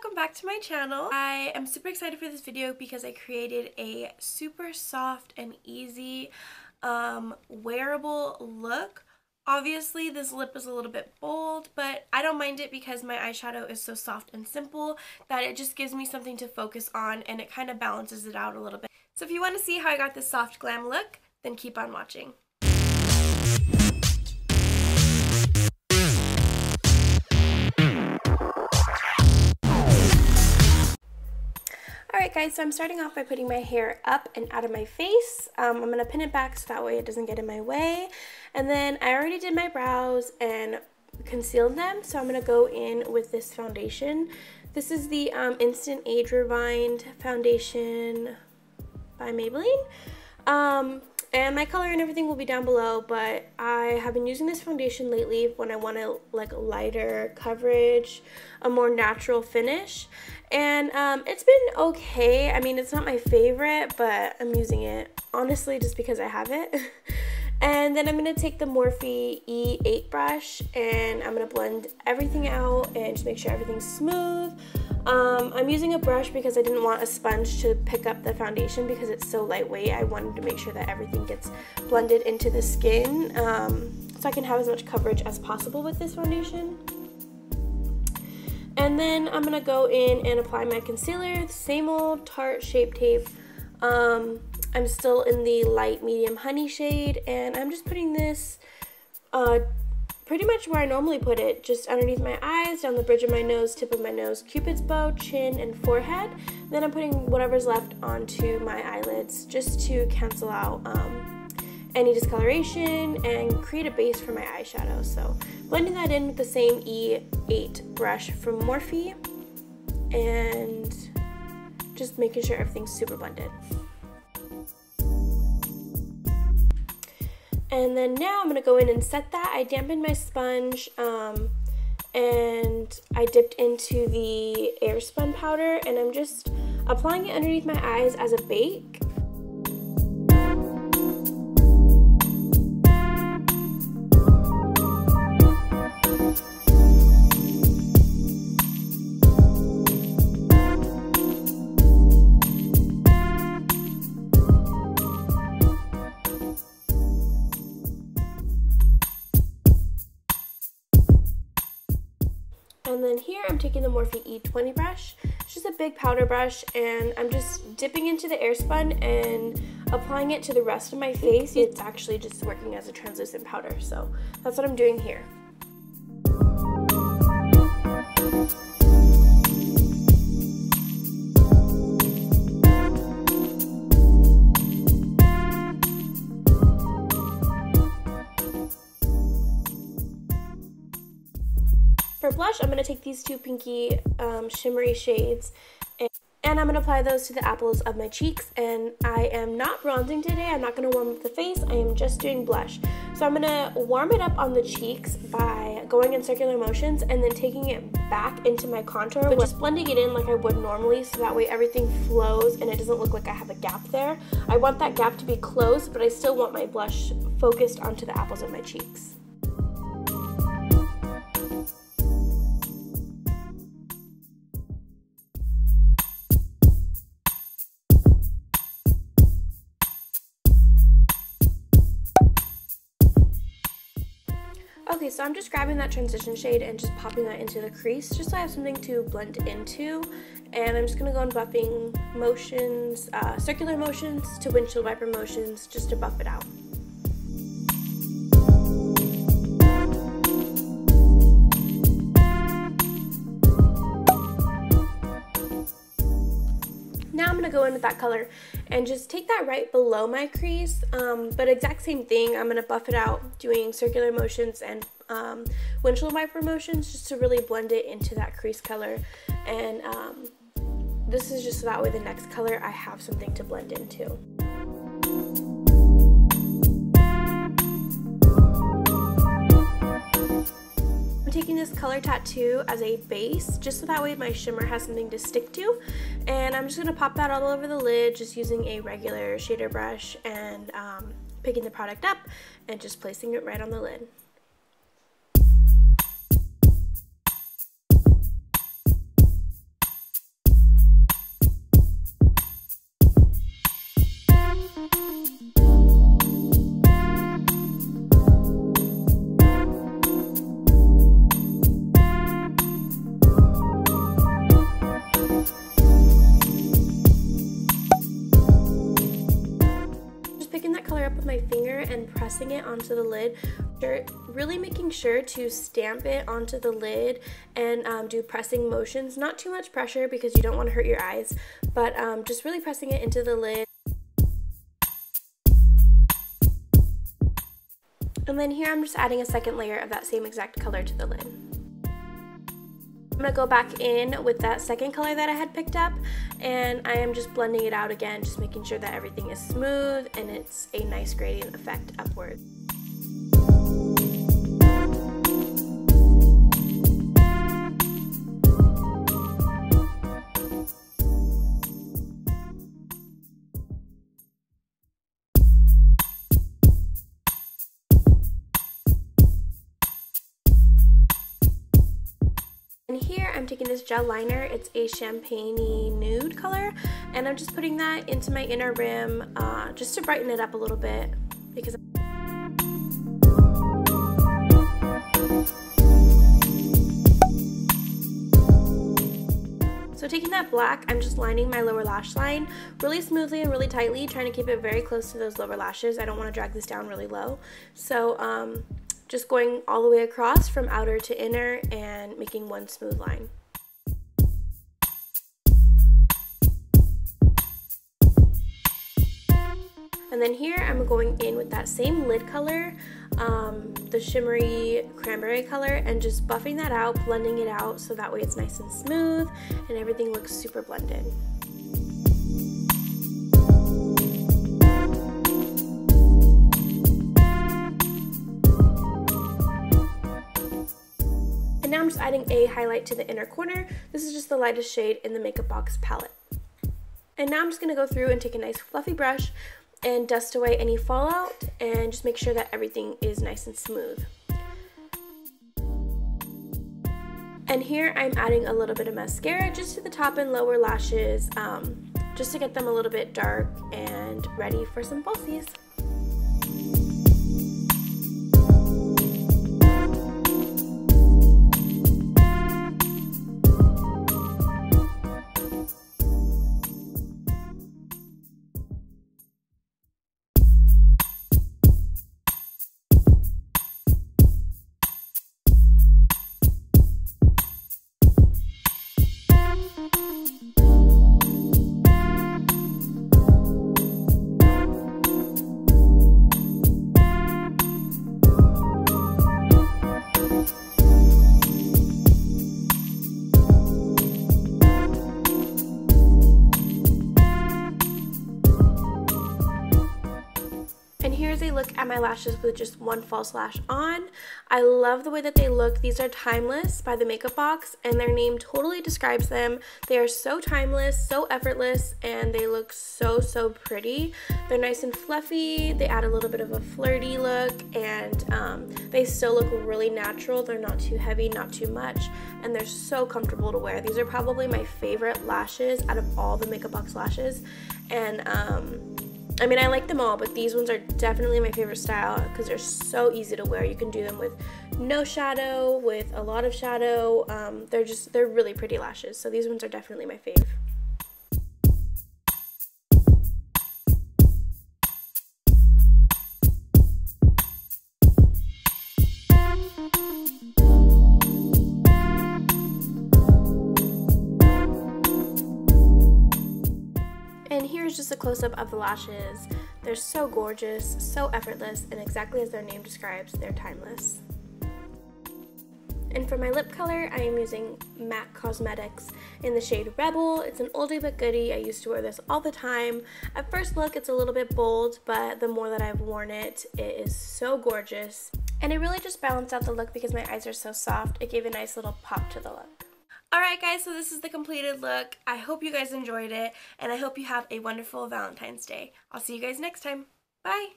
welcome back to my channel. I am super excited for this video because I created a super soft and easy wearable look. Obviously this lip is a little bit bold, but I don't mind it because my eyeshadow is so soft and simple that it just gives me something to focus on and it kind of balances it out a little bit. So if you want to see how I got this soft glam look, then keep on watching. Alright guys, so I'm starting off by putting my hair up and out of my face. I'm going to pin it back so that way it doesn't get in my way. And then I already did my brows and concealed them, so I'm going to go in with this foundation. This is the Instant Age Rewind foundation by Maybelline. And my color and everything will be down below, but I have been using this foundation lately when I want a lighter coverage, a more natural finish. And it's been okay. I mean, it's not my favorite, but I'm using it honestly just because I have it. And then I'm going to take the Morphe E8 brush and I'm going to blend everything out and just make sure everything's smooth. I'm using a brush because I didn't want a sponge to pick up the foundation because it's so lightweight. I wanted to make sure that everything gets blended into the skin so I can have as much coverage as possible with this foundation. And then I'm going to go in and apply my concealer, the same old Tarte Shape Tape. I'm still in the light medium honey shade, and I'm just putting this pretty much where I normally put it, just underneath my eyes, down the bridge of my nose, tip of my nose, cupid's bow, chin, and forehead. Then I'm putting whatever's left onto my eyelids just to cancel out any discoloration and create a base for my eyeshadow. So blending that in with the same E8 brush from Morphe and just making sure everything's super blended. And then now I'm going to go in and set that. I dampened my sponge and I dipped into the Airspun powder and I'm just applying it underneath my eyes as a bake. And then here I'm taking the Morphe E20 brush. It's just a big powder brush and I'm just dipping into the Airspun and applying it to the rest of my face. It's actually just working as a translucent powder, so that's what I'm doing here. For blush, I'm going to take these two pinky shimmery shades and I'm going to apply those to the apples of my cheeks. And I am not bronzing today. I'm not going to warm up the face. I am just doing blush. So I'm going to warm it up on the cheeks by going in circular motions and then taking it back into my contour, but just blending it in like I would normally so that way everything flows and it doesn't look like I have a gap there. I want that gap to be closed, but I still want my blush focused onto the apples of my cheeks. Okay, so I'm just grabbing that transition shade and just popping that into the crease just so I have something to blend into. And I'm just going to go in buffing motions, circular motions to windshield wiper motions just to buff it out. Now I'm going to go in with that color and just take that right below my crease, but exact same thing. I'm going to buff it out doing circular motions and windshield wiper motions just to really blend it into that crease color. And this is just so that way the next color I have something to blend into. I'm taking this color tattoo as a base just so that way my shimmer has something to stick to, and I'm just going to pop that all over the lid just using a regular shader brush and picking the product up and just placing it right on the lid. and pressing it onto the lid. Really making sure to stamp it onto the lid and do pressing motions. Not too much pressure because you don't want to hurt your eyes, but just really pressing it into the lid. And then here I'm just adding a second layer of that same exact color to the lid. I'm going to go back in with that second color that I had picked up, and I am just blending it out again, just making sure that everything is smooth and it's a nice gradient effect upward. And here I'm taking this gel liner, it's a champagne-y nude color, and I'm just putting that into my inner rim just to brighten it up a little bit. Because so taking that black, I'm just lining my lower lash line really smoothly and really tightly, trying to keep it very close to those lower lashes. I don't want to drag this down really low. So just going all the way across from outer to inner and making one smooth line. And then here I'm going in with that same lid color, the shimmery cranberry color, and just buffing that out, blending it out so that way it's nice and smooth and everything looks super blended. And now I'm just adding a highlight to the inner corner. This is just the lightest shade in the Makeup Box palette. And now I'm just going to go through and take a nice fluffy brush and dust away any fallout and just make sure that everything is nice and smooth. And here I'm adding a little bit of mascara just to the top and lower lashes, just to get them a little bit dark and ready for some falsies. Here's a look at my lashes with just one false lash on. I love the way that they look. These are Timeless by the Makeup Box, and their name totally describes them. They are so timeless, so effortless, and they look so pretty. They're nice and fluffy. They add a little bit of a flirty look, and they still look really natural. They're not too heavy, not too much, and they're so comfortable to wear. These are probably my favorite lashes out of all the Makeup Box lashes, and I mean, I like them all, but these ones are definitely my favorite style because they're so easy to wear. You can do them with no shadow, with a lot of shadow. They're really pretty lashes, so these ones are definitely my fave. And here's just a close-up of the lashes. They're so gorgeous, so effortless, and exactly as their name describes, they're timeless. And for my lip color, I am using MAC Cosmetics in the shade Rebel. It's an oldie but goodie. I used to wear this all the time. At first look, it's a little bit bold, but the more that I've worn it, it is so gorgeous. And it really just balanced out the look because my eyes are so soft. It gave a nice little pop to the look. Alright guys, so this is the completed look. I hope you guys enjoyed it, and I hope you have a wonderful Valentine's Day. I'll see you guys next time. Bye!